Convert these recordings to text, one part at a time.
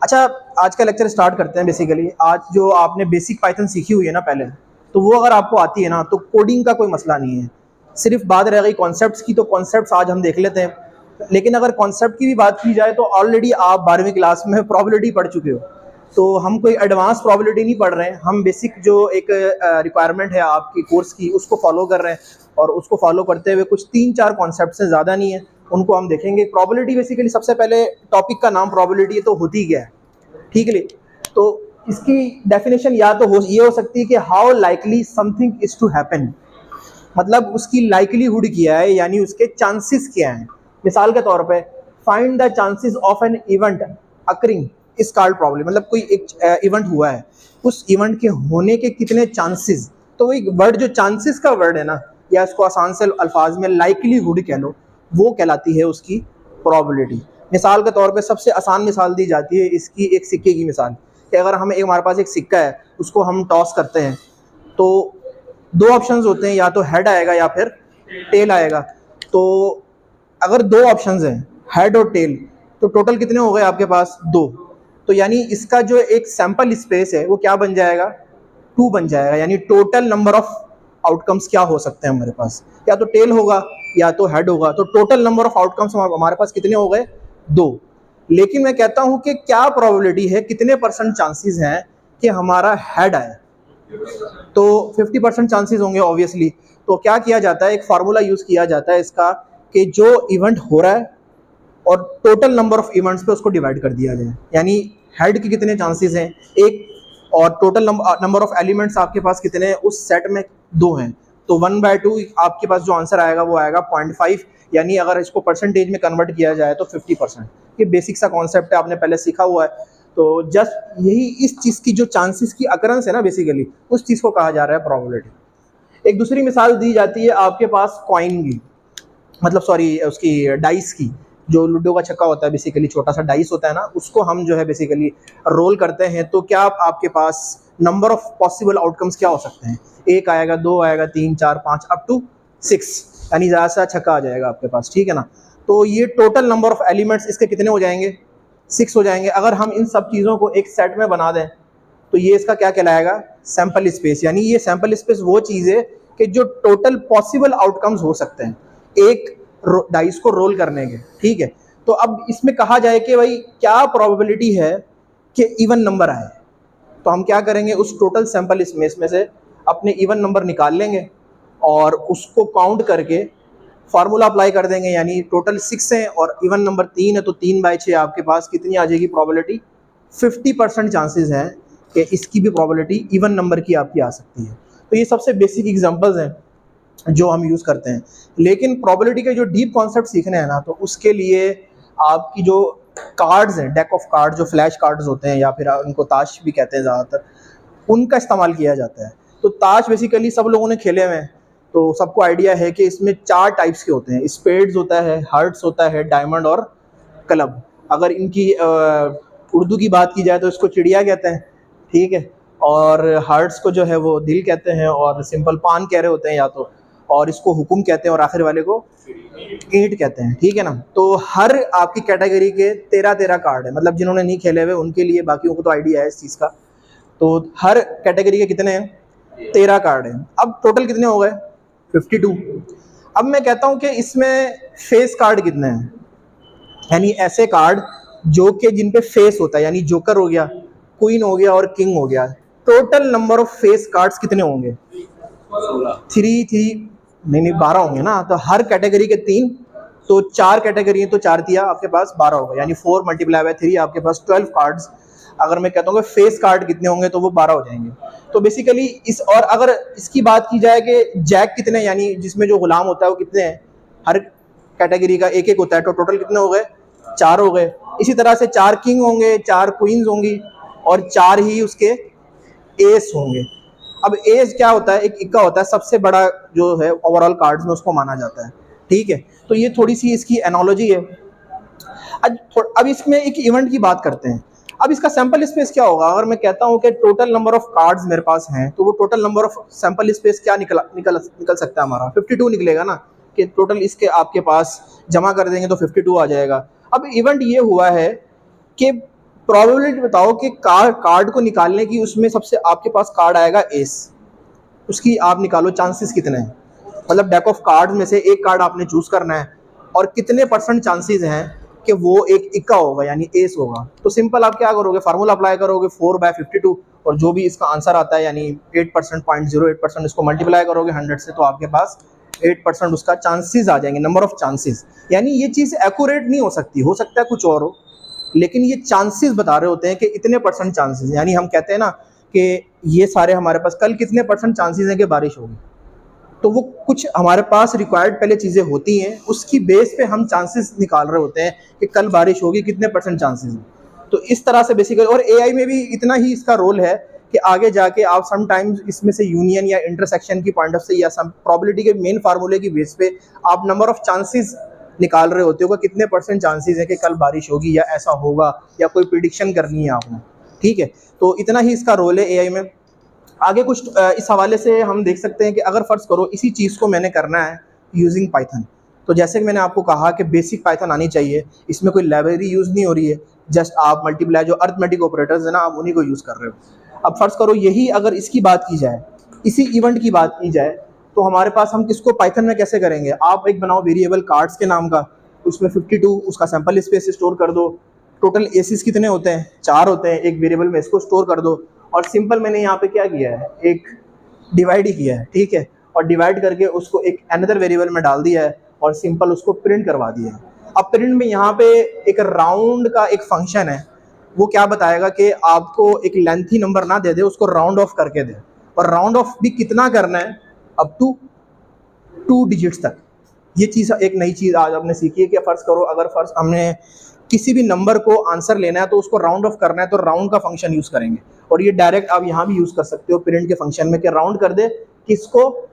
अच्छा, आज का लेक्चर स्टार्ट करते हैं। बेसिकली आज जो आपने बेसिक पाइथन सीखी हुई है ना पहले, तो वो अगर आपको आती है ना तो कोडिंग का कोई मसला नहीं है। सिर्फ बात रह गई कॉन्सेप्ट्स की, तो कॉन्सेप्ट्स आज हम देख लेते हैं। लेकिन अगर कॉन्सेप्ट की भी बात की जाए तो ऑलरेडी आप 12वीं क्लास में प्रोबेबिलिटी पढ़ चुके हो, तो हम कोई एडवांस प्रोबेबिलिटी नहीं पढ़ रहे हैं। हम बेसिक जो एक रिक्वायरमेंट है आपकी कोर्स की उसको फॉलो कर रहे हैं, और उसको फॉलो करते हुए कुछ 3-4 कॉन्सेप्ट से ज़्यादा नहीं है, उनको हम देखेंगे। प्रोबेबिलिटी बेसिकली सबसे पहले टॉपिक का नाम प्रोबेबिलिटी है, तो होती क्या है, ठीक है। तो इसकी डेफिनेशन या तो ये हो सकती है कि how likely something is to happen, मतलब उसकी लाइकलीहुड क्या है, यानी उसके चांसेस क्या हैं। मिसाल के तौर पे find the chances of an event occurring is called probability, मतलब कोई एक इवेंट हुआ है, उस इवेंट के होने के कितने चांसेस। तो वही वर्ड जो चांसेस का वर्ड है ना, या इसको आसान से अल्फाज में लाइकलीहुड कह लो, वो कहलाती है उसकी प्रोबेबिलिटी। मिसाल के तौर पे सबसे आसान मिसाल दी जाती है इसकी एक सिक्के की मिसाल, कि अगर हमारे पास एक सिक्का है, उसको हम टॉस करते हैं तो 2 ऑप्शंस होते हैं, या तो हेड आएगा या फिर टेल आएगा। तो अगर 2 ऑप्शंस हैं, हेड और टेल, तो टोटल कितने हो गए आपके पास? 2। तो यानी इसका जो एक सैंपल स्पेस है वो क्या बन जाएगा? 2 बन जाएगा। यानी टोटल नंबर ऑफ आउटकम्स क्या हो सकते हैं हमारे पास? या तो टेल होगा या तो हेड होगा। तो टोटल नंबर ऑफ आउटकम्स हमारे पास कितने हो गए? 2। लेकिन मैं कहता हूं कि क्या प्रोबेबिलिटी है, कितने % चांसेस हैं कि हमारा हेड आए? तो 50% चांसेस होंगे ऑब्वियसली। तो क्या किया जाता है, एक फार्मूला यूज किया जाता है इसका, कि जो इवेंट हो रहा है और टोटल नंबर ऑफ इवेंट्स पे उसको डिवाइड कर दिया जाए। यानी हेड के कितने चांसेस हैं, 1, और टोटल नंबर ऑफ एलिमेंट्स आपके पास कितने हैं, उस सेट में 2 हैं, तो 1/2 आपके पास जो आंसर आएगा वो आएगा 0.5। यानी अगर इसको परसेंटेज में कन्वर्ट किया जाए तो 50%। ये बेसिक सा कॉन्सेप्ट है, आपने पहले सीखा हुआ है। तो जस्ट यही इस चीज़ की जो चांसेस की अकरेंस है ना, बेसिकली उस चीज़ को कहा जा रहा है प्रोबेबिलिटी। एक दूसरी मिसाल दी जाती है आपके पास कॉइन की, मतलब सॉरी उसकी डाइस की। जो लूडो का छक्का होता है, बेसिकली छोटा सा डाइस होता है ना, उसको हम जो है बेसिकली रोल करते हैं। तो क्या आपके पास नंबर ऑफ पॉसिबल आउटकम्स क्या हो सकते हैं? 1 आएगा, 2 आएगा, 3, 4, 5 अप टू 6, यानी ज़्यादा सा छक्का आ जाएगा आपके पास, ठीक है ना। तो ये टोटल नंबर ऑफ एलिमेंट्स इसके कितने हो जाएंगे? 6 हो जाएंगे। अगर हम इन सब चीज़ों को एक सेट में बना दें तो ये इसका क्या कहलाएगा? Sample space. यानी ये सैंपल स्पेस वो चीज़ है कि जो टोटल पॉसिबल आउटकम्स हो सकते हैं एक डाइस को रोल करने के, ठीक है। तो अब इसमें कहा जाए कि भाई क्या प्रोबेबिलिटी है कि इवन नंबर आए, तो हम क्या करेंगे, उस टोटल सैंपल स्पेस में से अपने इवन नंबर निकाल लेंगे और उसको काउंट करके फार्मूला अप्लाई कर देंगे। यानी टोटल 6 है और इवन नंबर 3 है, तो 3/6 आपके पास कितनी आ जाएगी प्रोबेबिलिटी? 50% चांसेस हैं कि इसकी भी प्रोबेबिलिटी इवन नंबर की आपकी आ सकती है। तो ये सबसे बेसिक एग्जांपल्स हैं जो हम यूज़ करते हैं। लेकिन प्रोबेबिलिटी के जो डीप कॉन्सेप्ट सीखने हैं ना, तो उसके लिए आपकी जो कार्ड्स हैं, डेक ऑफ कार्ड, जो फ्लैश कार्ड्स होते हैं, या फिर उनको ताश भी कहते हैं ज़्यादातर, उनका इस्तेमाल किया जाता है। तो ताश बेसिकली सब लोगों ने खेले हुए हैं, तो सबको आइडिया है कि इसमें 4 टाइप्स के होते हैं। स्पेड्स होता है, हार्ट्स होता है, डायमंड और क्लब। अगर इनकी उर्दू की बात की जाए तो इसको चिड़िया कहते हैं, ठीक है। और हार्ट्स को जो है वो दिल कहते हैं, और सिंपल पान कह रहे होते हैं या तो, और इसको हुकुम कहते हैं, और आखिर वाले को ईंट कहते हैं, ठीक है ना। तो हर आपकी कैटेगरी के 13 कार्ड है, मतलब जिन्होंने नहीं खेले हुए उनके लिए, बाकियों को तो आइडिया है इस चीज़ का। तो हर कैटेगरी के कितने हैं? 13 कार्ड हैं। अब टोटल कितने हो गए? 52। अब मैं कहता हूं कि इसमें फेस कार्ड कितने हैं, यानी ऐसे कार्ड जो कि जिन पे फेस होता है, यानी जोकर हो गया, क्वीन हो गया और किंग हो गया। Total number of face cards कितने होंगे? 3 नहीं 12 होंगे ना। तो हर कैटेगरी के 3, तो 4 कैटेगरी है, तो 4 दिया आपके पास 12 होगा, यानी 4 × 3 आपके पास 12 कार्ड्स। अगर मैं कहता हूँ कि फेस कार्ड कितने होंगे तो वो 12 हो जाएंगे। तो बेसिकली इस, और अगर इसकी बात की जाए कि जैक कितने, यानी जिसमें जो गुलाम होता है वो कितने हैं, हर कैटेगरी का 1-1 होता है, तो टोटल कितने हो गए? 4 हो गए। इसी तरह से 4 किंग होंगे, 4 क्वींस होंगी, और 4 ही उसके एस होंगे। अब एस क्या होता है? एक इक्का होता है, सबसे बड़ा जो है ओवरऑल कार्ड्स में उसको माना जाता है, ठीक है। तो ये थोड़ी सी इसकी एनोलॉजी है। अब इसमें एक इवेंट की बात करते हैं। अब इसका सैंपल स्पेस क्या होगा? अगर मैं कहता हूं कि टोटल नंबर ऑफ कार्ड्स मेरे पास हैं, तो वो total number of sample space क्या निकल सकता है हमारा? 52 निकलेगा ना, कि टोटल इसके आपके पास जमा कर देंगे तो 52 आ जाएगा। अब इवेंट ये हुआ है कि प्रोबेबिलिटी बताओ कि कार्ड को निकालने की, उसमें सबसे आपके पास कार्ड आएगा एस, उसकी आप निकालो चांसेस कितने हैं। मतलब डेक ऑफ कार्ड में से एक कार्ड आपने चूज करना है और कितने परसेंट चांसेस हैं कि वो एक इक्का होगा यानी एस होगा। तो सिंपल आप क्या करोगे, फार्मूला अप्लाई करोगे 4/52 और जो भी इसका आंसर आता है यानी 8%, 0.08% इसको मल्टीप्लाई करोगे 100 से, तो आपके पास 8% उसका चांसेस आ जाएंगे, नंबर ऑफ चांसेस। यानी ये चीज़ एक्यूरेट नहीं हो सकती, हो सकता है कुछ और हो, लेकिन ये चांसेस बता रहे होते हैं कि इतने परसेंट चांसेस। यानी हम कहते हैं ना कि ये सारे हमारे पास कल कितने परसेंट चांसेस हैं कि बारिश होगी, तो वो कुछ हमारे पास रिक्वायर्ड पहले चीज़ें होती हैं, उसकी बेस पे हम चांसेस निकाल रहे होते हैं कि कल बारिश होगी, कितने परसेंट चांसेस हैं। तो इस तरह से बेसिकली, और एआई में भी इतना ही इसका रोल है कि आगे जाके आप समटाइम्स इसमें से यूनियन या इंटरसेक्शन की पॉइंट ऑफ से या सम प्रोबेबिलिटी के मेन फार्मूले की बेस पे आप नंबर ऑफ चांसेस निकाल रहे होते हो कि कितने परसेंट चांसेस है कि कल बारिश होगी या ऐसा होगा, या कोई प्रिडिक्शन करनी है आपने। ठीक है, तो इतना ही इसका रोल है एआई में। आगे कुछ इस हवाले से हम देख सकते हैं कि अगर फ़र्ज़ करो इसी चीज़ को मैंने करना है यूजिंग पाइथन, तो जैसे कि मैंने आपको कहा कि बेसिक पाइथन आनी चाहिए, इसमें कोई लाइब्रेरी यूज़ नहीं हो रही है, जस्ट आप मल्टीप्लाई जो अर्थमेटिक ऑपरेटर्स है ना, आप उन्हीं को यूज़ कर रहे हो। अब फ़र्ज़ करो यही अगर इसकी बात की जाए, इसी इवेंट की बात की जाए, तो हमारे पास हम किसको पाइथन में कैसे करेंगे। आप एक बनाओ वेरिएबल कार्ड्स के नाम का, उसमें 52 उसका सैम्पल स्पेस स्टोर कर दो, टोटल एसिस कितने होते हैं, 4 होते हैं एक वेरिएबल में, इसको स्टोर कर दो। और सिंपल मैंने यहाँ पे क्या किया है, एक डिवाइड ही किया है, ठीक है, और डिवाइड करके उसको एक अनदर वेरिएबल में डाल दिया है और सिंपल उसको प्रिंट करवा दिया है। अब प्रिंट में यहाँ पे एक राउंड का एक फंक्शन है, वो क्या बताएगा कि आपको एक लेंथी नंबर ना दे दे, उसको राउंड ऑफ करके दे, और राउंड ऑफ भी कितना करना है, अप टू 2 डिजिट्स तक। ये चीज़ एक नई चीज़ आज आपने सीखी है कि फ़र्ज़ करो अगर फ़र्ज़ हमने किसी भी नंबर को आंसर लेना है तो उसको राउंड ऑफ करना है, तो राउंड का फंक्शन यूज़ करेंगे। और ये डायरेक्ट आप यहाँ भी यूज़ कर सकते हो प्रिंट के फंक्शन में कि राउंड कर दे किसको,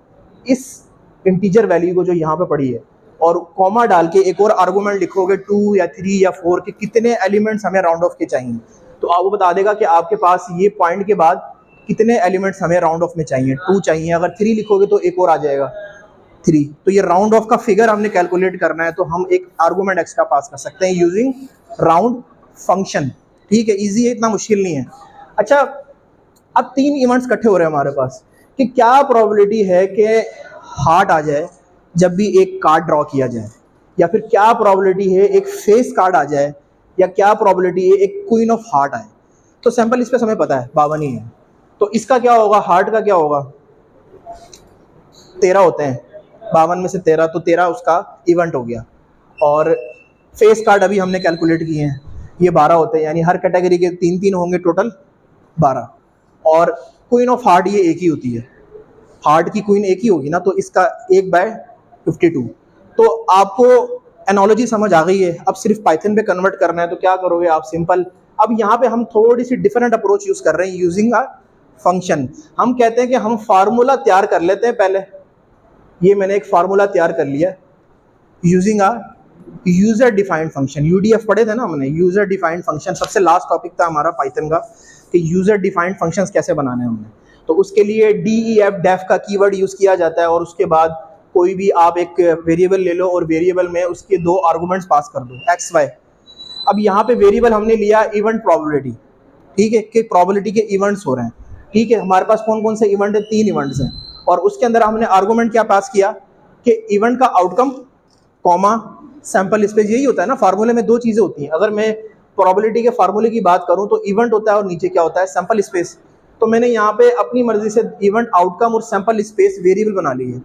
इस इंटीजर वैल्यू को जो यहाँ पे पड़ी है, और कॉमा डाल के एक और आर्गूमेंट लिखोगे 2 या 3 या 4 के कितने एलिमेंट्स हमें राउंड ऑफ के चाहिए, तो आपको बता देगा कि आपके पास ये पॉइंट के बाद कितने एलिमेंट्स हमें राउंड ऑफ में चाहिए। 2 चाहिए, अगर 3 लिखोगे तो एक और आ जाएगा 3। तो ये राउंड ऑफ का फिगर हमने कैलकुलेट करना है, तो हम एक आर्गूमेंट एक्स्ट्रा पास कर सकते हैं यूजिंग राउंड फंक्शन। ठीक है, इजी है, इतना मुश्किल नहीं है। अच्छा, अब 3 इवेंट्स इकट्ठे हो रहे हैं हमारे पास कि क्या प्रोबेबिलिटी है कि हार्ट आ जाए जब भी एक कार्ड ड्रॉ किया जाए, या फिर क्या प्रोबेबिलिटी है एक फेस कार्ड आ जाए, या क्या प्रोबेबिलिटी है एक क्वीन ऑफ हार्ट आए। तो सैंपल इस पे हमें पता है 52 ही है, तो इसका क्या होगा, हार्ट का क्या होगा, 13 होते हैं, 52 में से 13, तो 13 उसका इवेंट हो गया। और फेस कार्ड अभी हमने कैलकुलेट किए हैं, ये 12 होते हैं, यानी हर कैटेगरी के 3-3 होंगे, टोटल 12। और क्वीन ऑफ हार्ट ये एक ही होती है, हार्ट की क्वीन एक ही होगी ना, तो इसका 1/52। तो आपको एनोलॉजी समझ आ गई है। अब सिर्फ पाइथन पे कन्वर्ट करना है, तो क्या करोगे आप, सिंपल, अब यहाँ पे हम थोड़ी सी डिफरेंट अप्रोच यूज़ कर रहे हैं यूजिंग अ फंक्शन। हम कहते हैं कि हम फार्मूला तैयार कर लेते हैं पहले। ये मैंने एक फार्मूला तैयार कर लिया using a user defined function. UDF पढ़े थे ना हमने, यूजर डिफाइंड फंक्शन सबसे लास्ट टॉपिक था हमारा पाइथन का, कि यूजर डिफाइंड फंक्शंस कैसे बनाने हैं हमने। तो उसके लिए डीईएफ डेफ का कीवर्ड यूज़ किया जाता है, और उसके बाद कोई भी आप एक वेरिएबल ले लो और वेरिएबल में उसके 2 आर्गूमेंट्स पास कर दो, एक्स वाई। अब यहाँ पे वेरिएबल हमने लिया इवेंट प्रोबेबिलिटी, ठीक है, कि प्रोबेबिलिटी के इवेंट्स हो रहे हैं। ठीक है, हमारे पास कौन कौन से इवेंट है, 3 इवेंट्स हैं, और उसके अंदर हमने आर्गूमेंट क्या पास किया कि इवेंट का आउटकम कॉमा सैंपल स्पेस। यही होता है ना, फार्मूले में 2 चीज़ें होती हैं। अगर मैं प्रोबेबिलिटी के फार्मूले की बात करूं तो इवेंट होता है और नीचे क्या होता है, सैंपल स्पेस। तो मैंने यहाँ पे अपनी मर्जी से इवेंट आउटकम और सैंपल स्पेस वेरिएबल बना ली है।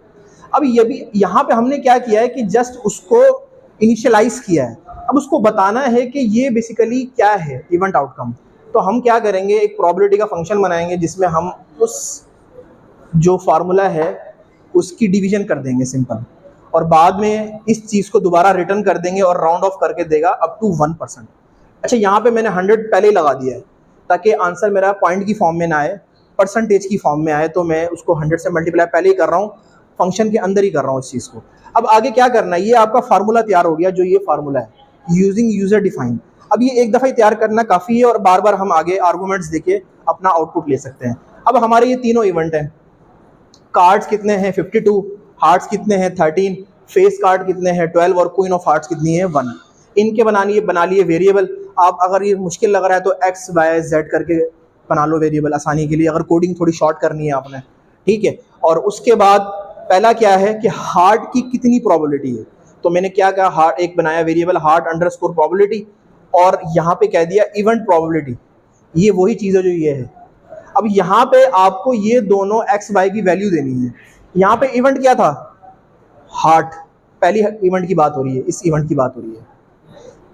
अब ये भी यहाँ पे हमने क्या किया है कि जस्ट उसको इनिशियलाइज किया है। अब उसको बताना है कि ये बेसिकली क्या है इवेंट आउटकम। तो हम क्या करेंगे, एक प्रोबेबिलिटी का फंक्शन बनाएंगे जिसमें हम उस जो फार्मूला है उसकी डिवीजन कर देंगे सिंपल, और बाद में इस चीज़ को दोबारा रिटर्न कर देंगे और राउंड ऑफ करके देगा अप टू 1%। अच्छा, यहाँ पे मैंने 100 पहले ही लगा दिया है ताकि आंसर मेरा पॉइंट की फॉर्म में ना आए, परसेंटेज की फॉर्म में आए। तो मैं उसको 100 से मल्टीप्लाई पहले ही कर रहा हूँ, फंक्शन के अंदर ही कर रहा हूँ इस चीज़ को। अब आगे क्या करना है, ये आपका फार्मूला तैयार हो गया, जो ये फार्मूला है यूजिंग यूजर डिफाइन। अब ये एक दफ़ा ही तैयार करना काफ़ी है, और बार बार हम आगे आर्गूमेंट्स देके अपना आउटपुट ले सकते हैं। अब हमारे ये तीनों इवेंट हैं, कार्ड्स कितने हैं 52, हार्ट्स कितने हैं 13, फेस कार्ड कितने हैं 12, और क्वीन ऑफ हार्ट्स कितनी है 1। इनके बना लिए वेरिएबल। आप अगर ये मुश्किल लग रहा है तो एक्स वाई जेड करके बना लो वेरिएबल आसानी के लिए, अगर कोडिंग थोड़ी शॉर्ट करनी है आपने, ठीक है। और उसके बाद पहला क्या है कि हार्ट की कितनी प्रोबेबिलिटी है, तो मैंने क्या कहा, हार्ट एक बनाया वेरिएबल हार्ट अंडरस्कोर प्रोबेबिलिटी, और यहाँ पे कह दिया इवेंट प्रोबेबिलिटी। ये वही चीज़ है जो ये है। अब यहाँ पे आपको ये दोनों एक्स वाई की वैल्यू देनी है। यहाँ पे इवेंट क्या था, हार्ट, पहली इवेंट की बात हो रही है, इस इवेंट की बात हो रही है,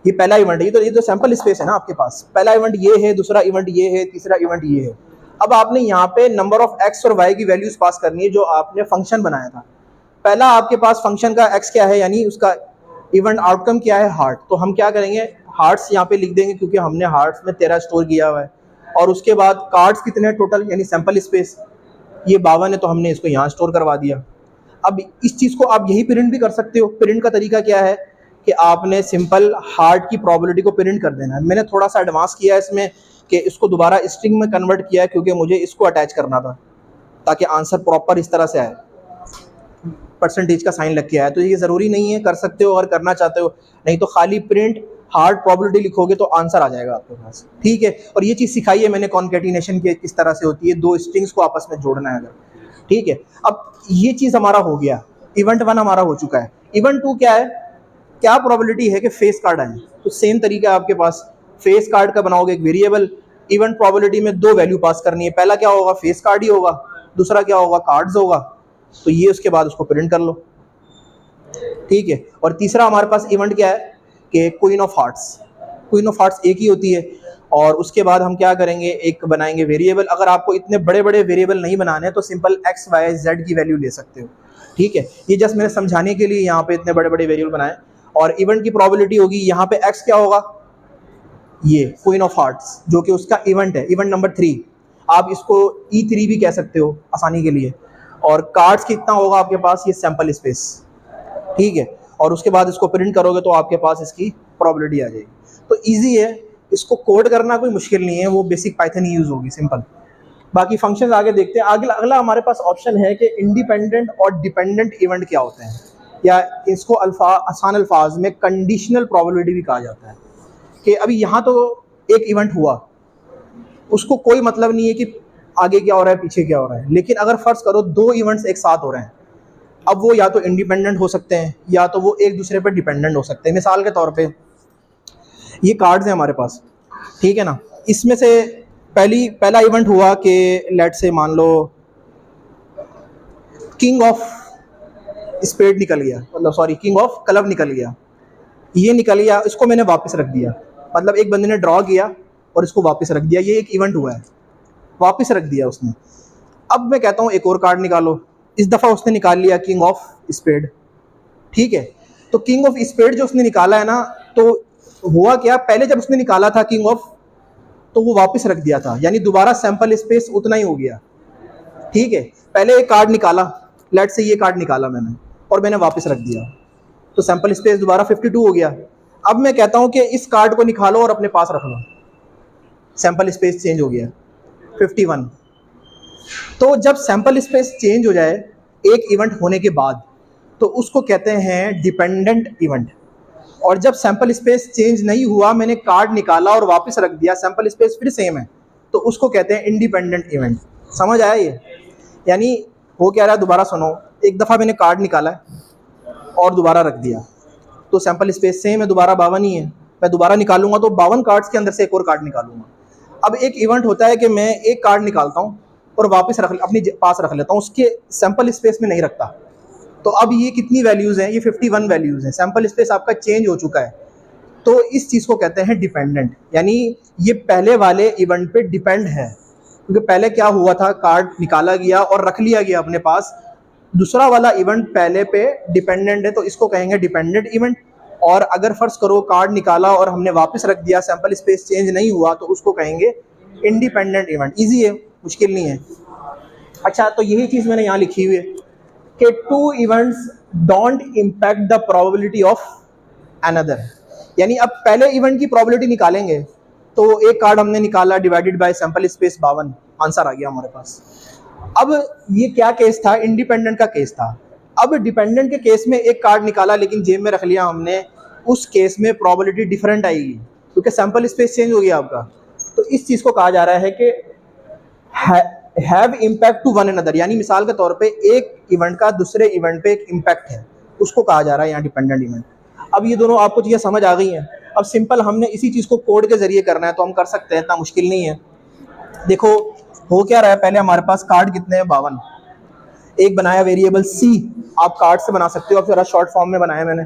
ये पहला इवेंट है। ये तो सैंपल स्पेस है ना आपके पास, पहला इवेंट ये है, दूसरा इवेंट ये है, तीसरा इवेंट ये है। अब आपने यहाँ पे नंबर ऑफ एक्स और वाई की वैल्यूज पास करनी है जो आपने फंक्शन बनाया था। पहला आपके पास फंक्शन का एक्स क्या है, यानी उसका इवेंट आउटकम क्या है, हार्ट। तो हम क्या करेंगे, हार्ट्स यहाँ पे लिख देंगे क्योंकि हमने हार्ट्स में 13 स्टोर किया हुआ है। और उसके बाद कार्ड्स कितने हैं टोटल, यानी सैंपल स्पेस ये 52 है, तो हमने इसको यहाँ स्टोर करवा दिया। अब इस चीज़ को आप यही प्रिंट भी कर सकते हो। प्रिंट का तरीका क्या है कि आपने सिंपल हार्ट की प्रोबेबिलिटी को प्रिंट कर देना है। मैंने थोड़ा सा एडवांस किया है इसमें कि इसको दोबारा स्ट्रिंग में कन्वर्ट किया है क्योंकि मुझे इसको अटैच करना था ताकि आंसर प्रॉपर इस तरह से आए, परसेंटेज का साइन लग के आया। तो ये ज़रूरी नहीं है, कर सकते हो अगर करना चाहते हो, नहीं तो खाली प्रिंट हार्ट प्रोबेबिलिटी लिखोगे तो आंसर आ जाएगा आपके पास, ठीक है। और ये चीज़ सिखाई है मैंने कॉन्केटिनेशन की किस तरह से होती है, दो स्ट्रिंग्स को आपस में जोड़ना है अगर, ठीक है। अब ये चीज़ हमारा हो गया, इवेंट 1 हमारा हो चुका है। इवेंट 2 क्या है, क्या प्रोबेबिलिटी है कि फेस कार्ड आए, तो सेम तरीका है आपके पास, फेस कार्ड का बनाओगे एक वेरिएबल, इवेंट प्रोबेबिलिटी में 2 वैल्यू पास करनी है। पहला क्या होगा, फेस कार्ड ही होगा, दूसरा क्या होगा, कार्ड्स होगा। तो ये उसके बाद उसको प्रिंट कर लो, ठीक है। और तीसरा हमारे पास इवेंट क्या है कि queen of hearts, queen of hearts एक ही होती है। और उसके बाद हम क्या करेंगे, एक बनाएंगे वेरिएबल। अगर आपको इतने बड़े बड़े वेरिएबल नहीं बनाने तो सिंपल एक्स वाई जेड की वैल्यू ले सकते हो, ठीक है। ये जस्ट मैंने समझाने के लिए यहाँ पे इतने बड़े बड़े वेरिएबल बनाए। और इवेंट की प्रोबेबिलिटी होगी, यहाँ पे एक्स क्या होगा, ये क्वीन ऑफ हार्ट्स जो कि उसका इवेंट है, इवेंट नंबर 3। आप इसको E3 भी कह सकते हो आसानी के लिए। और कार्ड्स कितना होगा आपके पास, ये सैंपल स्पेस, ठीक है। और उसके बाद इसको प्रिंट करोगे तो आपके पास इसकी प्रोबेबिलिटी आ जाएगी। तो ईजी है, इसको कोड करना कोई मुश्किल नहीं है, वो बेसिक पाइथन ही यूज़ होगी, सिंपल। बाकी फंक्शंस आगे देखते हैं। अगला हमारे पास ऑप्शन है कि इंडिपेंडेंट और डिपेंडेंट इवेंट क्या होते हैं, या इसको आसान अल्फाज में कंडीशनल प्रोबेबिलिटी भी कहा जाता है। कि अभी यहाँ तो एक इवेंट हुआ, उसको कोई मतलब नहीं है कि आगे क्या हो रहा है पीछे क्या हो रहा है, लेकिन अगर फर्ज करो 2 इवेंट्स एक साथ हो रहे हैं, अब वो या तो इंडिपेंडेंट हो सकते हैं या तो वो एक दूसरे पर डिपेंडेंट हो सकते हैं। मिसाल के तौर पे ये कार्ड्स हैं हमारे पास, ठीक है ना। इसमें से पहला इवेंट हुआ कि लेट से मान लो किंग ऑफ स्पेड निकल गया, मतलब सॉरी किंग ऑफ क्लब निकल गया, ये निकल गया, इसको मैंने वापस रख दिया। मतलब एक बंदे ने ड्रॉ किया और इसको वापस रख दिया, ये एक इवेंट हुआ है, वापस रख दिया उसने। अब मैं कहता हूँ एक और कार्ड निकालो, इस दफ़ा उसने निकाल लिया किंग ऑफ स्पेड, ठीक है। तो किंग ऑफ स्पेड जो उसने निकाला है ना, तो हुआ क्या, पहले जब उसने निकाला था किंग ऑफ तो वो वापस रख दिया था, यानी दोबारा सैंपल स्पेस उतना ही हो गया, ठीक है। पहले एक कार्ड निकाला, लेट से ये कार्ड निकाला मैंने और मैंने वापस रख दिया, तो सैंपल स्पेस दोबारा 52 हो गया। अब मैं कहता हूँ कि इस कार्ड को निकालो और अपने पास रख लो, सैंपल स्पेस चेंज हो गया 51। तो जब सैंपल स्पेस चेंज हो जाए एक इवेंट होने के बाद तो उसको कहते हैं डिपेंडेंट इवेंट। और जब सैंपल स्पेस चेंज नहीं हुआ, मैंने कार्ड निकाला और वापस रख दिया, सैंपल स्पेस फिर सेम है, तो उसको कहते हैं इंडिपेंडेंट इवेंट। समझ आया ये, यानी हो क्या रहा है, दोबारा सुनो, एक दफ़ा मैंने कार्ड निकाला है और दोबारा रख दिया, तो सैंपल स्पेस सेम है, दोबारा 52 ही है। मैं दोबारा निकालूंगा तो 52 कार्ड्स के अंदर से एक और कार्ड निकालूंगा। अब एक इवेंट होता है कि मैं एक कार्ड निकालता हूँ और वापस अपने पास रख लेता हूँ, उसके सैंपल स्पेस में नहीं रखता। तो अब ये कितनी वैल्यूज़ हैं, ये 51 वैल्यूज़ हैं, सैंपल स्पेस आपका चेंज हो चुका है। तो इस चीज़ को कहते हैं डिपेंडेंट, यानी ये पहले वाले इवेंट पे डिपेंड है, क्योंकि पहले क्या हुआ था, कार्ड निकाला गया और रख लिया गया अपने पास, दूसरा वाला इवेंट पहले पे डिपेंडेंट है, तो इसको कहेंगे डिपेंडेंट इवेंट। और अगर फर्ज करो कार्ड निकाला और हमने वापस रख दिया, सैंपल स्पेस चेंज नहीं हुआ, तो उसको कहेंगे इंडिपेंडेंट इवेंट। ईजी है, मुश्किल नहीं है। अच्छा, तो यही चीज़ मैंने यहाँ लिखी हुई है कि 2 events don't impact the probability of another, यानी अब पहले इवेंट की प्रोबेबिलिटी निकालेंगे, तो एक कार्ड हमने निकाला divided by sample space 52, answer आ गया हमारे पास। अब ये क्या केस था, इंडिपेंडेंट का केस था। अब डिपेंडेंट के केस में एक कार्ड निकाला लेकिन जेब में रख लिया हमने, उस केस में प्रोबेबिलिटी डिफरेंट आएगी, क्योंकि सैंपल स्पेस चेंज हो गया आपका। तो इस चीज़ को कहा जा रहा है कि have impact to one another, यानी मिसाल के तौर पे एक इवेंट का दूसरे इवेंट पे एक इम्पैक्ट है, उसको कहा जा रहा है यहाँ डिपेंडेंट इवेंट। अब ये दोनों आपको चीज़ें समझ आ गई हैं। अब सिंपल हमने इसी चीज़ को कोड के जरिए करना है तो हम कर सकते हैं, इतना मुश्किल नहीं है। देखो हो क्या रहा है, पहले हमारे पास कार्ड कितने हैं, 52। एक बनाया वेरिएबल सी, आप कार्ड से बना सकते हो, अब जरा शॉर्ट फॉर्म में बनाया मैंने।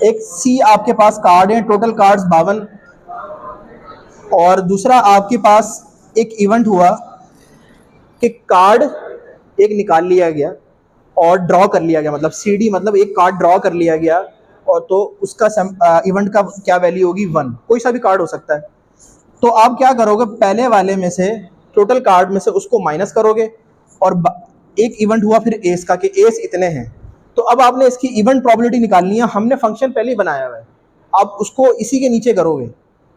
एक सी आपके पास कार्ड है, टोटल कार्ड्स 52। और दूसरा आपके पास एक इवेंट हुआ कि कार्ड एक निकाल लिया गया और ड्रॉ कर लिया गया, मतलब सीडी मतलब एक कार्ड ड्रॉ कर लिया गया, और तो उसका इवेंट का क्या वैल्यू होगी 1, कोई सा भी कार्ड हो सकता है। तो आप क्या करोगे, पहले वाले में से टोटल कार्ड में से उसको माइनस करोगे, और एक इवेंट हुआ फिर एस का कि एस इतने हैं, तो अब आपने इसकी इवेंट प्रोबेबिलिटी निकालनी है। हमने फंक्शन पहले ही बनाया हुआ है, आप उसको इसी के नीचे करोगे,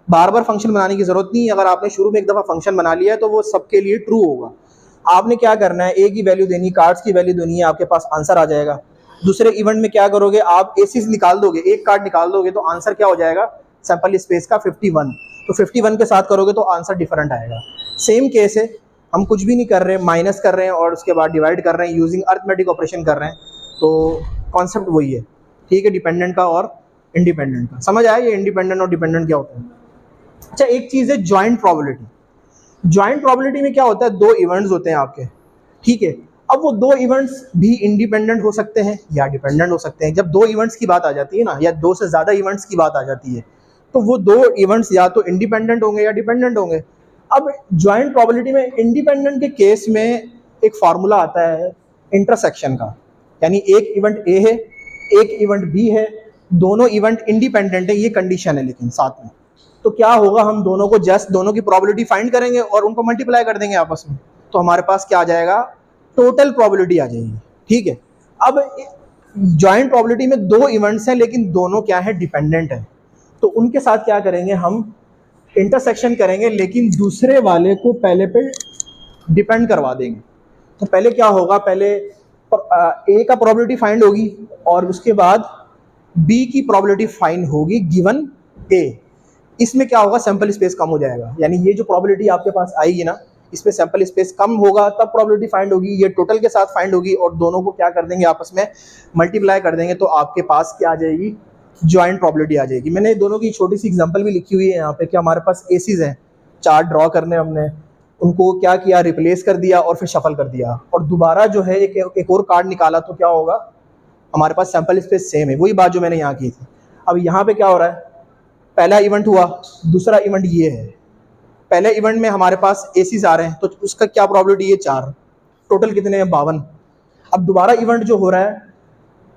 बार बार फंक्शन बनाने की जरूरत नहीं है। अगर आपने शुरू में एक दफ़ा फंक्शन बना लिया है तो वो सबके लिए ट्रू होगा। आपने क्या करना है, ए की वैल्यू देनी, कार्ड्स की वैल्यू देनी है, आपके पास आंसर आ जाएगा। दूसरे इवेंट में क्या करोगे, आप एसीज निकाल दोगे, एक कार्ड निकाल दोगे तो आंसर क्या हो जाएगा, सैंपल स्पेस का 51। तो 51 के साथ करोगे तो आंसर डिफरेंट आएगा। सेम केस है, हम कुछ भी नहीं कर रहे, माइनस कर रहे हैं और उसके बाद डिवाइड कर रहे हैं, यूजिंग अर्थमेटिक ऑपरेशन कर रहे हैं। तो कॉन्सेप्ट वही है, ठीक है, डिपेंडेंट का और इंडिपेंडेंट का। समझ आया ये इंडिपेंडेंट और डिपेंडेंट क्या होता है। अच्छा, एक चीज़ है जॉइंट प्रोबेबिलिटी। जॉइंट प्रोबेबिलिटी में क्या होता है, दो इवेंट्स होते हैं आपके, ठीक है। अब वो दो इवेंट्स भी इंडिपेंडेंट हो सकते हैं या डिपेंडेंट हो सकते हैं। जब दो इवेंट्स की बात आ जाती है ना, या दो से ज़्यादा इवेंट्स की बात आ जाती है, तो वो दो इवेंट्स या तो इंडिपेंडेंट होंगे या डिपेंडेंट होंगे। अब जॉइंट प्रोबेबिलिटी में इंडिपेंडेंट के केस में एक फार्मूला आता है इंटरसेक्शन का, यानी एक इवेंट ए है, एक इवेंट बी है, दोनों इवेंट इंडिपेंडेंट है, ये कंडीशन है लेकिन साथ में। तो क्या होगा, हम दोनों को जस्ट दोनों की प्रोबेबिलिटी फाइंड करेंगे और उनको मल्टीप्लाई कर देंगे आपस में, तो हमारे पास क्या आ जाएगा, टोटल प्रोबेबिलिटी आ जाएगी, ठीक है। अब जॉइंट प्रोबेबिलिटी में दो इवेंट्स हैं लेकिन दोनों क्या है, डिपेंडेंट है, तो उनके साथ क्या करेंगे, हम इंटरसेक्शन करेंगे लेकिन दूसरे वाले को पहले पे डिपेंड करवा देंगे। तो पहले क्या होगा, पहले ए का प्रोबेबिलिटी फाइंड होगी और उसके बाद बी की प्रोबेबिलिटी फाइंड होगी गिवन ए। इसमें क्या होगा, सैंपल स्पेस कम हो जाएगा, यानी ये जो प्रोबेबिलिटी आपके पास आएगी ना, इसमें सैंपल स्पेस कम होगा तब प्रोबेबिलिटी फाइंड होगी, ये टोटल के साथ फाइंड होगी और दोनों को क्या कर देंगे, आपस में मल्टीप्लाई कर देंगे, तो आपके पास क्या आ जाएगी, जॉइंट प्रोबेबिलिटी आ जाएगी। मैंने दोनों की छोटी सी एग्जांपल भी लिखी हुई है यहाँ पे कि हमारे पास एसीज हैं, चार्ट ड्रॉ करने, हमने उनको क्या किया, रिप्लेस कर दिया और फिर शफल कर दिया, और दोबारा जो है एक और कार्ड निकाला, तो क्या होगा, हमारे पास सैंपल स्पेस सेम है, वही बात जो मैंने यहाँ की थी। अब यहाँ पे क्या हो रहा है, पहला इवेंट हुआ, दूसरा इवेंट ये है, पहले इवेंट में हमारे पास एसीज आ रहे हैं तो उसका क्या प्रोबेबिलिटी है, 4, टोटल कितने हैं, 52। अब दोबारा इवेंट जो हो रहा है,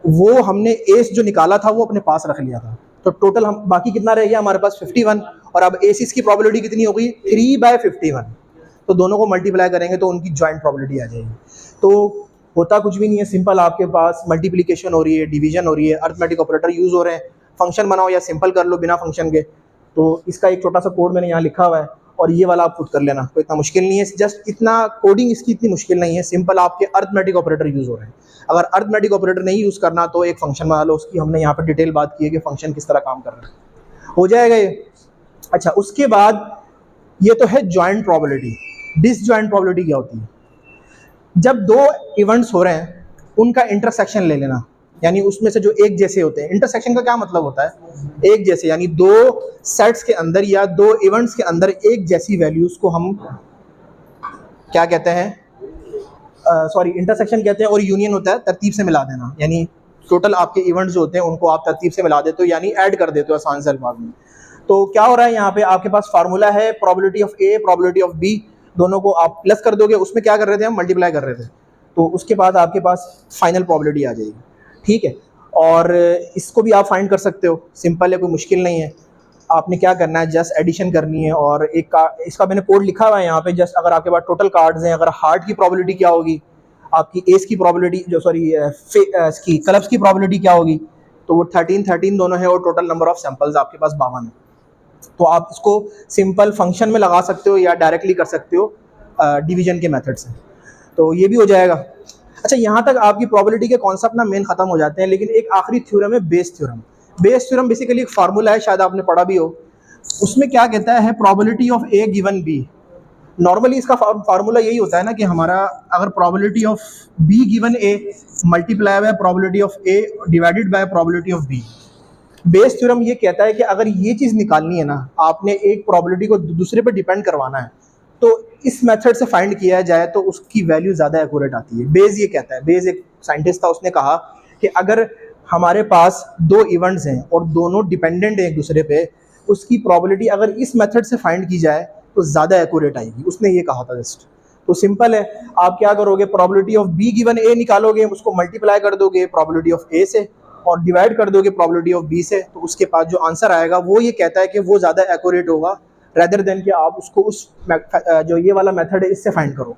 वो हमने एस जो निकाला था वो अपने पास रख लिया था, तो टोटल हम बाकी कितना रह गया हमारे पास, 51। और अब एसीज की प्रोबेबिलिटी कितनी हो गई, 3/51। तो दोनों को मल्टीप्लाई करेंगे तो उनकी जॉइंट प्रोबेबिलिटी आ जाएगी। तो होता कुछ भी नहीं है, सिंपल आपके पास मल्टीप्लिकेशन हो रही है, डिवीजन हो रही है, अर्थमेटिक ऑपरेटर यूज हो रहे हैं, फंक्शन बनाओ या सिंपल कर लो बिना फंक्शन के। तो इसका एक छोटा सा कोड मैंने यहाँ लिखा हुआ है और ये वाला आप खुद कर लेना, तो इतना मुश्किल नहीं है, जस्ट इतना कोडिंग इसकी इतनी मुश्किल नहीं है, सिंपल आपके अर्थमेटिक ऑपरेटर यूज हो रहे हैं। अगर अर्थमेटिक ऑपरेटर नहीं यूज़ करना तो एक फंक्शन बना लो, उसकी हमने यहाँ पर डिटेल बात की है कि फंक्शन किस तरह काम कर रहा है, हो जाएगा ये। अच्छा, उसके बाद ये तो है जॉइंट प्रोबेबिलिटी। डिसजॉइंट प्रोबेबिलिटी क्या होती है, जब दो इवेंट्स हो रहे हैं उनका इंटरसेक्शन ले लेना, यानी उसमें से जो एक जैसे होते हैं। इंटरसेक्शन का क्या मतलब होता है, एक जैसे, यानी दो सेट्स के अंदर या दो इवेंट्स के अंदर एक जैसी वैल्यूज को हम क्या कहते हैं, इंटरसेक्शन कहते हैं, और यूनियन होता है तरतीब से मिला देना, यानी टोटल आपके इवेंट्स जो होते हैं उनको आप तरतीब से मिला देते हो, यानी ऐड कर देते हो आसान से अल्फाज में। तो क्या हो रहा है यहाँ पे, आपके पास फार्मूला है probability of A, probability of B, दोनों को आप प्लस कर दोगे, उसमें क्या कर रहे थे हम, मल्टीप्लाई कर रहे थे, तो उसके बाद आपके पास फाइनल प्रोबेबिलिटी आ जाएगी, ठीक है। और इसको भी आप फाइंड कर सकते हो, सिंपल है, कोई मुश्किल नहीं है। आपने क्या करना है, जस्ट एडिशन करनी है, और एक का इसका मैंने कोड लिखा हुआ है यहाँ पे, जस्ट अगर आपके पास टोटल कार्ड्स हैं, अगर हार्ट की प्रोबेबिलिटी क्या होगी, आपकी एस की प्रोबेबिलिटी जो इसकी क्लब्स की प्रोबेबिलिटी क्या होगी, तो वो 13 दोनों है, और टोटल नंबर ऑफ सैंपल्स आपके पास 52 है। तो आप इसको सिंपल फंक्शन में लगा सकते हो या डायरेक्टली कर सकते हो डिवीजन के मेथड से, तो ये भी हो जाएगा। अच्छा, यहाँ तक आपकी प्रोबेबिलिटी के कॉन्सेप्ट ना मेन खत्म हो जाते हैं, लेकिन एक आखिरी थ्योरम है Bayes theorem. Bayes theorem basically एक फार्मूला है, शायद आपने पढ़ा भी हो। उसमें क्या कहता है, probability of A given B. Normally इसका फार्मूला यही होता है ना कि हमारा अगर probability of B given A multiply by probability of A divided by probability of B. Bayes theorem ये कहता है कि अगर ये चीज़ निकालनी है ना, आपने एक प्रोबेबिलिटी को दूसरे पे डिपेंड करवाना है, तो इस मेथड से फाइंड किया जाए तो उसकी वैल्यू ज़्यादा एक्यूरेट आती है। बेस ये कहता है, बेस एक साइंटिस्ट था, उसने कहा कि अगर हमारे पास दो इवेंट्स हैं और दोनों डिपेंडेंट हैं एक दूसरे पे, उसकी प्रोबेबिलिटी अगर इस मेथड से फाइंड की जाए तो ज़्यादा एक्यूरेट आएगी। उसने ये कहा था जस्ट। तो सिंपल है, आप क्या करोगे, प्रोबेबिलिटी ऑफ बी गिवन ए निकालोगे, उसको मल्टीप्लाई कर दोगे प्रोबेबिलिटी ऑफ ए से और डिवाइड कर दोगे प्रोबेबिलिटी ऑफ बी से, तो उसके पास जो आंसर आएगा वो ये कहता है कि वो ज़्यादा एक्यूरेट होगा रेदर देन कि आप उसको उस जो ये वाला मेथड है इससे फाइंड करो।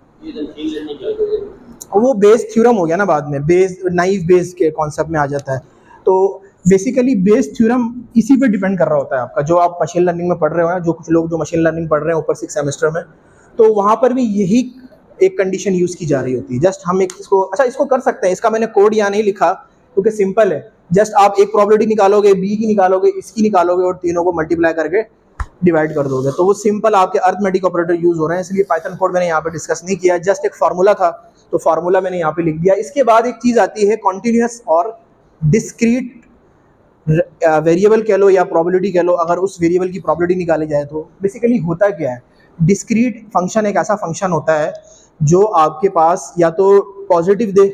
वो बेस थ्योरम हो गया ना, बाद में बेस नाइव बेस के कॉन्सेप्ट में आ जाता है। तो बेसिकली बेस थ्योरम इसी पे डिपेंड कर रहा होता है आपका, जो आप मशीन लर्निंग में पढ़ रहे हो ना, जो कुछ लोग जो मशीन लर्निंग पढ़ रहे हैं ऊपर 6 सेमेस्टर में, तो वहाँ पर भी यही एक कंडीशन यूज़ की जा रही होती है। जस्ट हम एक इसको, अच्छा इसको कर सकते हैं, इसका मैंने कोड यहाँ नहीं लिखा क्योंकि सिंपल है। जस्ट आप एक प्रोबेबिलिटी निकालोगे, बी की निकालोगे, इसकी निकालोगे और तीनों को मल्टीप्लाई करके डिवाइड कर दोगे, तो वो सिंपल आपके अर्थमेटिक ऑपरेटर यूज़ हो रहे हैं। इसलिए पाइथन कोड मैंने यहाँ पे डिस्कस नहीं किया, जस्ट एक फार्मूला था तो फार्मूला मैंने यहाँ पे लिख दिया। इसके बाद एक चीज़ आती है कॉन्टिन्यूस और डिस्क्रीट वेरिएबल कह लो या प्रोबेबिलिटी कह लो। अगर उस वेरिएबल की प्रोबेबिलिटी निकाली जाए तो बेसिकली होता क्या है, डिस्क्रीट फंक्शन एक ऐसा फंक्शन होता है जो आपके पास या तो पॉजिटिव दे,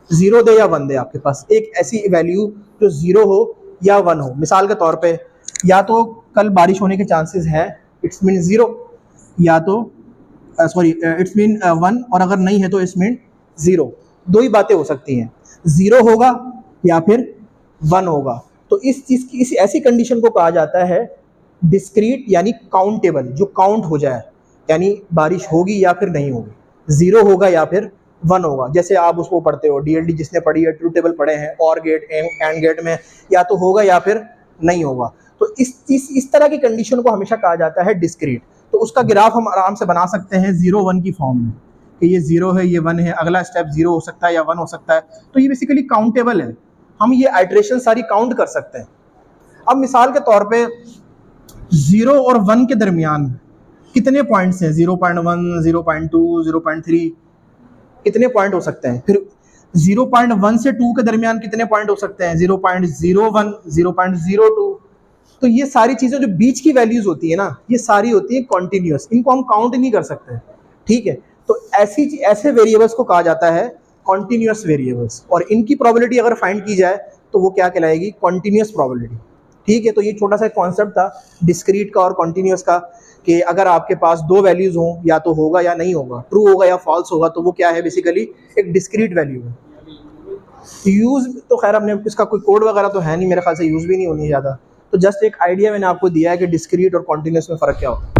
0 दे या 1 दे। आपके पास एक ऐसी वैल्यू जो 0 हो या 1 हो। मिसाल के तौर पे या तो कल बारिश होने के चांसेस है, इट्स मीन 0, या तो इट्स मीन 1, और अगर नहीं है तो इट्स मीन 0। दो ही बातें हो सकती हैं, 0 होगा या फिर 1 होगा। तो इस चीज़ की, इस ऐसी कंडीशन को कहा जाता है डिस्क्रीट, यानी काउंटेबल, जो काउंट हो जाए, यानी बारिश होगी या फिर नहीं होगी, 0 होगा या फिर 1 होगा। जैसे आप उसको पढ़ते हो, डीएलडी जिसने पढ़ी है, ट्रूथ टेबल पढ़े हैं, और गेट एंड गेट में या तो होगा या फिर नहीं होगा। तो इस तरह की कंडीशन को हमेशा कहा जाता है डिस्क्रीट। तो उसका ग्राफ हम आराम से बना सकते हैं 0 1 की फॉर्म में, कि ये 0 है, ये 1 है, अगला स्टेप 0 हो सकता है या 1 हो सकता है। तो ये बेसिकली काउंटेबल है, हम ये आइट्रेशन सारी काउंट कर सकते हैं। अब मिसाल के तौर पे 0 और 1 के दरमियान कितने पॉइंट्स हैं, 0.1, 0.2, 0.3, कितने पॉइंट हो सकते हैं। फिर 0.1 से 2 के दरमियान कितने पॉइंट हो सकते हैं, 0.01, 0.02। तो ये सारी चीज़ें जो बीच की वैल्यूज होती है ना, ये सारी होती है कॉन्टिन्यूस, इनको हम काउंट नहीं कर सकते, ठीक है। तो ऐसे वेरिएबल्स को कहा जाता है कॉन्टिन्यूस वेरिएबल्स, और इनकी प्रोबेबिलिटी अगर फाइंड की जाए तो वो क्या कहलाएगी, कॉन्टिन्यूस प्रोबेबिलिटी, ठीक है। तो ये छोटा सा कॉन्सेप्ट था डिस्क्रीट का और कॉन्टिन्यूस का, कि अगर आपके पास दो वैल्यूज हों, या तो होगा या नहीं होगा, ट्रू होगा या फॉल्स होगा, तो वो क्या है, बेसिकली एक डिस्क्रीट वैल्यू है। यूज़ तो खैर हमने इसका कोई कोड वगैरह तो है नहीं, मेरे ख्याल से यूज़ भी नहीं होनी ज़्यादा। तो जस्ट एक आइडिया मैंने आपको दिया है कि डिस्क्रीट और कॉन्टिन्यूस में फ़र्क क्या होता है।